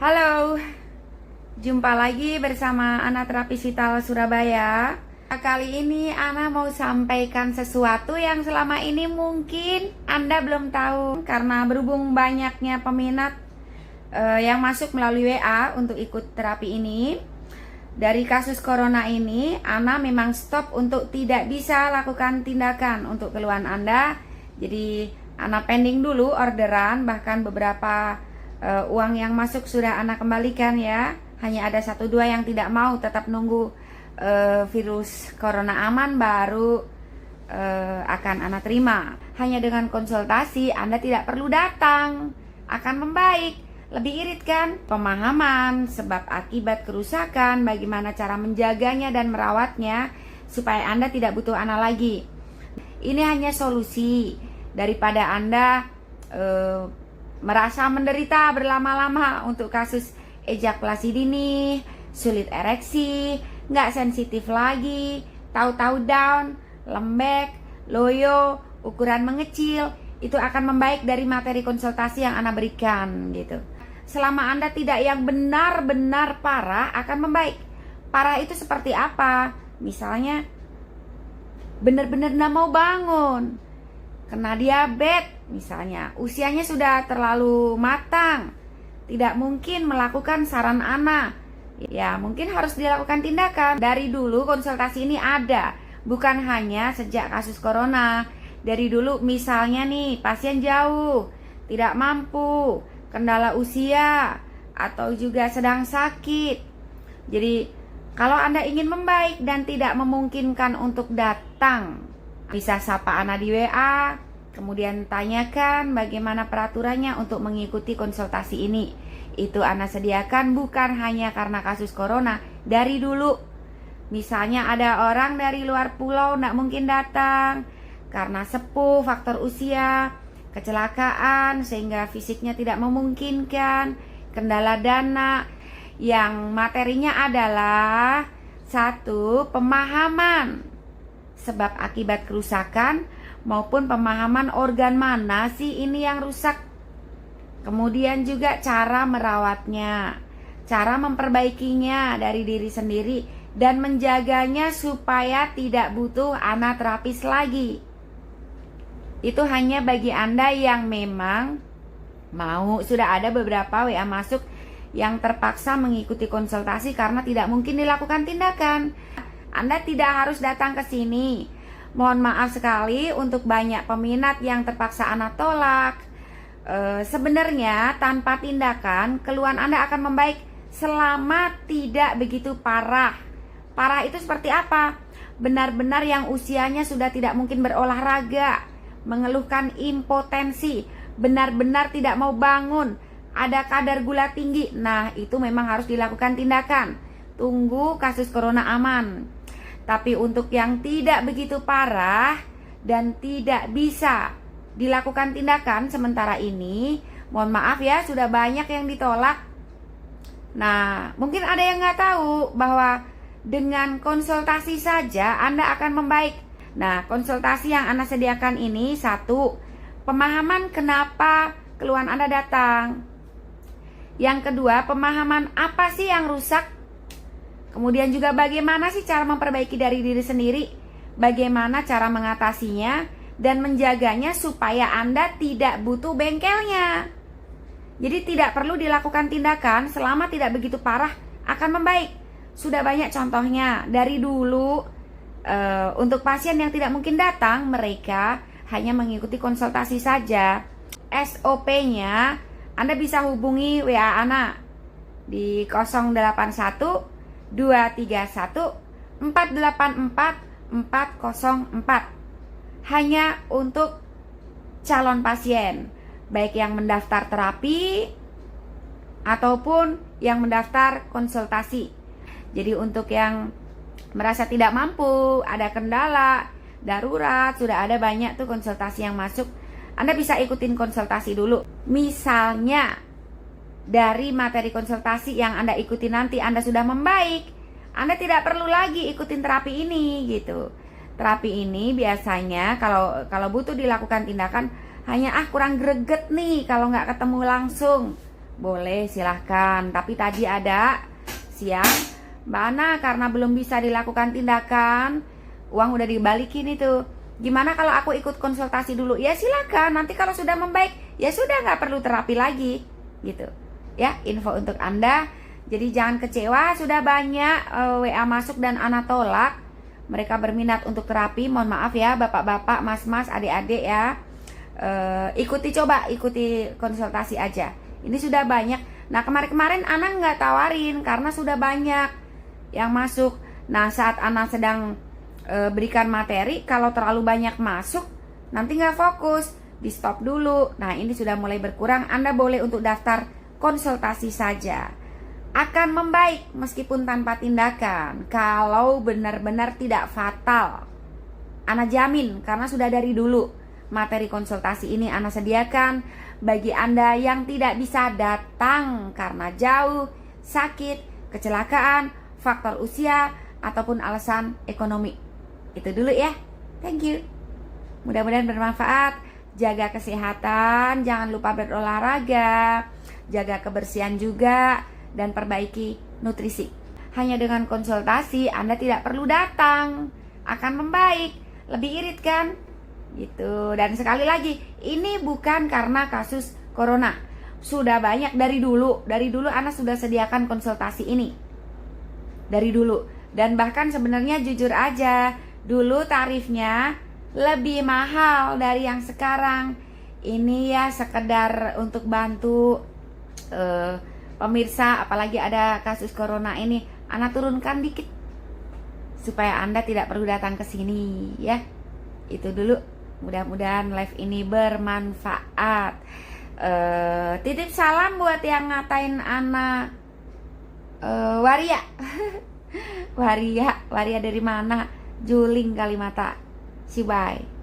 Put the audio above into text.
Halo, jumpa lagi bersama Ana Terapis Vital Surabaya. Kali ini Ana mau sampaikan sesuatu yang selama ini mungkin Anda belum tahu. Karena berhubung banyaknya peminat yang masuk melalui WA untuk ikut terapi ini. Dari kasus corona ini, Ana memang stop untuk tidak bisa lakukan tindakan untuk keluhan Anda. Jadi Ana pending dulu orderan, bahkan beberapa uang yang masuk sudah Ana kembalikan ya. Hanya ada 1-2 yang tidak mau, tetap nunggu virus corona aman baru akan Ana terima. Hanya dengan konsultasi Anda tidak perlu datang, akan membaik. Lebih irit kan? Pemahaman sebab akibat kerusakan, bagaimana cara menjaganya dan merawatnya supaya Anda tidak butuh Ana lagi. Ini hanya solusi daripada Anda merasa menderita berlama-lama untuk kasus ejakulasi dini, sulit ereksi, nggak sensitif lagi, tahu-tahu down, lembek, loyo, ukuran mengecil. Itu akan membaik dari materi konsultasi yang Ana berikan gitu. Selama Anda tidak yang benar-benar parah, akan membaik. Parah itu seperti apa? Misalnya benar-benar nggak mau bangun, kena diabetes misalnya, usianya sudah terlalu matang, tidak mungkin melakukan saran Ana. Ya mungkin harus dilakukan tindakan. Dari dulu konsultasi ini ada, bukan hanya sejak kasus corona. Dari dulu misalnya nih, pasien jauh, tidak mampu, kendala usia, atau juga sedang sakit. Jadi kalau Anda ingin membaik dan tidak memungkinkan untuk datang, bisa sapa Ana di WA, kemudian tanyakan bagaimana peraturannya untuk mengikuti konsultasi ini. Itu Ana sediakan bukan hanya karena kasus corona, dari dulu. Misalnya ada orang dari luar pulau tidak mungkin datang karena sepuh, faktor usia, kecelakaan sehingga fisiknya tidak memungkinkan, kendala dana, yang materinya adalah 1. Pemahaman sebab akibat kerusakan maupun pemahaman organ mana sih ini yang rusak. Kemudian juga cara merawatnya, cara memperbaikinya dari diri sendiri dan menjaganya supaya tidak butuh Ana terapis lagi. Itu hanya bagi Anda yang memang mau. Sudah ada beberapa WA masuk yang terpaksa mengikuti konsultasi karena tidak mungkin dilakukan tindakan. Anda tidak harus datang ke sini. Mohon maaf sekali untuk banyak peminat yang terpaksa Ana tolak. Sebenarnya tanpa tindakan keluhan Anda akan membaik selama tidak begitu parah. Parah itu seperti apa? Benar-benar yang usianya sudah tidak mungkin berolahraga, mengeluhkan impotensi, benar-benar tidak mau bangun, ada kadar gula tinggi. Nah, itu memang harus dilakukan tindakan. Tunggu kasus corona aman. Tapi untuk yang tidak begitu parah dan tidak bisa dilakukan tindakan sementara ini, mohon maaf ya, sudah banyak yang ditolak. Nah, mungkin ada yang nggak tahu bahwa dengan konsultasi saja Anda akan membaik. Nah, konsultasi yang Ana sediakan ini 1. Pemahaman kenapa keluhan Anda datang. Yang kedua, pemahaman apa sih yang rusak. Kemudian juga bagaimana sih cara memperbaiki dari diri sendiri, bagaimana cara mengatasinya dan menjaganya supaya Anda tidak butuh bengkelnya. Jadi tidak perlu dilakukan tindakan selama tidak begitu parah, akan membaik. Sudah banyak contohnya dari dulu. Untuk pasien yang tidak mungkin datang, mereka hanya mengikuti konsultasi saja. SOP-nya Anda bisa hubungi WA Ana di 081 231 484 404. Hanya untuk calon pasien, baik yang mendaftar terapi ataupun yang mendaftar konsultasi. Jadi untuk yang merasa tidak mampu, ada kendala, darurat, sudah ada banyak tuh konsultasi yang masuk. Anda bisa ikutin konsultasi dulu. Misalnya dari materi konsultasi yang Anda ikuti nanti Anda sudah membaik, Anda tidak perlu lagi ikutin terapi ini gitu. Terapi ini biasanya kalau butuh dilakukan tindakan hanya kurang greget nih kalau nggak ketemu langsung. boleh silahkan. Tapi tadi ada siang, Mbak Ana karena belum bisa dilakukan tindakan, uang udah dibalikin itu. Gimana kalau aku ikut konsultasi dulu? Ya silakan. Nanti kalau sudah membaik, ya sudah nggak perlu terapi lagi, gitu. Ya, info untuk Anda. Jadi jangan kecewa, sudah banyak WA masuk dan Ana tolak. Mereka berminat untuk terapi. Mohon maaf ya, bapak-bapak, mas-mas, adik-adik ya. Ikuti konsultasi aja. Ini sudah banyak. Nah kemarin-kemarin Ana nggak tawarin karena sudah banyak yang masuk. Nah saat Ana sedang berikan materi, kalau terlalu banyak masuk nanti nggak fokus, di stop dulu. Nah ini sudah mulai berkurang. Anda boleh untuk daftar konsultasi saja. Akan membaik meskipun tanpa tindakan kalau benar-benar tidak fatal. Ana jamin karena sudah dari dulu materi konsultasi ini Ana sediakan bagi Anda yang tidak bisa datang karena jauh, sakit, kecelakaan, faktor usia, ataupun alasan ekonomi. Itu dulu ya. Thank you. Mudah-mudahan bermanfaat. Jaga kesehatan, jangan lupa berolahraga, jaga kebersihan juga, dan perbaiki nutrisi. Hanya dengan konsultasi Anda tidak perlu datang, akan membaik. Lebih irit kan? Gitu. Dan sekali lagi, ini bukan karena kasus corona. Sudah banyak dari dulu Anda sudah sediakan konsultasi ini. Dari dulu. Dan bahkan sebenarnya jujur aja, dulu tarifnya lebih mahal dari yang sekarang. Ini ya sekedar untuk bantu pemirsa, apalagi ada kasus corona ini, Ana turunkan dikit supaya Anda tidak perlu datang ke sini ya. Itu dulu. Mudah-mudahan live ini bermanfaat. Titip salam buat yang ngatain Ana waria. Waria dari mana? Juling Kalimata. Si bye.